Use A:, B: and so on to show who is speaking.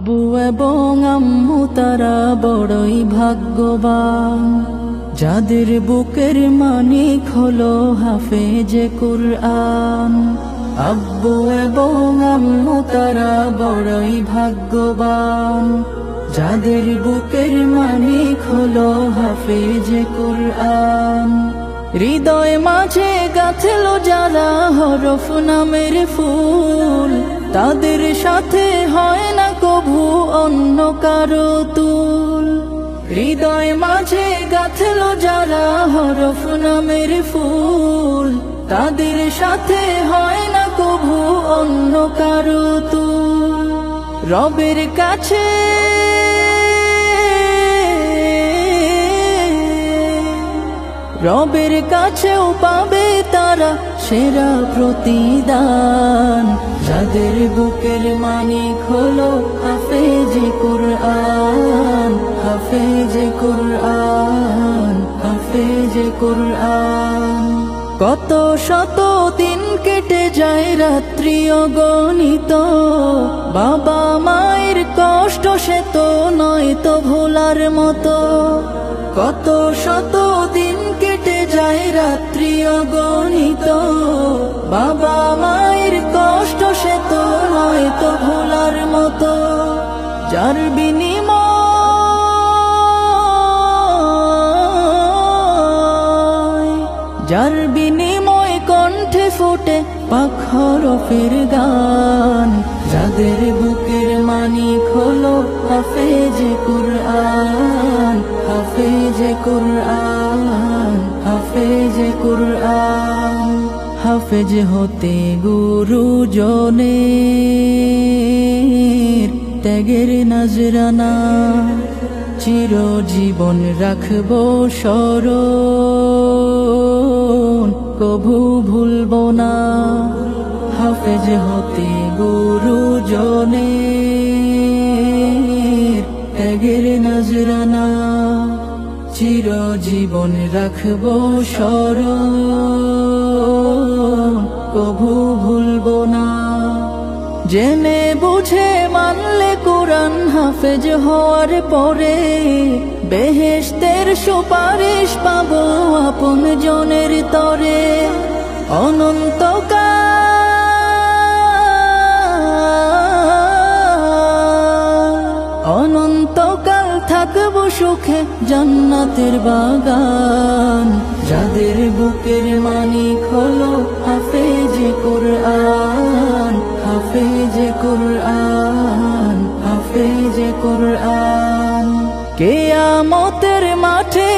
A: আব্বু এবং আম্মু তারা বড়ই ভাগ্যবান, যাদের বুকের মানিক হলো হাফেজে কুরআন। আব্বু এবং আম্মু তারা বড়ই ভাগ্যবান, যাদের বুকের মানিক হলো হাফেজে কুরআন। হৃদয় মাঝে গাঁথলো যারা হরফ নামের ফুল, তাদের সাথে হয় না কভু অন্য কারো তুল। হৃদয় মাঝে গাঁথলো যারা হরফ নামের ফুল, তাদের সাথে হয় না কভু অন্য কারো তুল। রবের কাছে রবের কাছেও পাবে তারা সেরা প্রতিদান, যাদের বুকের মানিক হলো হাফেজে কুরআন, হাফেজে কুরআন, হাফেজে কুরআন। কত শত দিন কেটে যায় রাত্রি অগণিত, বাবা মায়ের কষ্ট সে তো নয় তো ভোলার মতো। কত শত দিন কেটে যায় রাত্রি অগণিত, বাবা মায়ের কষ্ট সে তো নয় তো ভোলার মতো। যার বিনিময় কণ্ঠে ফোটে পাক হরফের গান, যাদের বুকের মানিক হলো হাফেজে কুরআন, হাফেজে কুরআন, হাফেজে কুরআন। হাফেজ হতে গুরুজনের ত্যাগের নজরানা, চিরজীবন রাখবো স্মরণ, কভু ভুলবো না। হাফেজ হতে গুরুজনের ত্যাগের নজরানা, চিরজীবন রাখবো স্মরণ, কভু ভুলবো না। জেনে বুঝে মানলে কুরআন হাফেজ হওয়ার পরে, বেহেশতের সুপারিশ পাবো আপন জনের তরে। অনন্তকাল থাকবো সুখে জান্নাতের বাগান, যাদের বুকের মানিক হলো হাফেজে কুরআন, হাফেজে কুরআন, হাফেজে কুরআন। কিয়ামতের মাঠে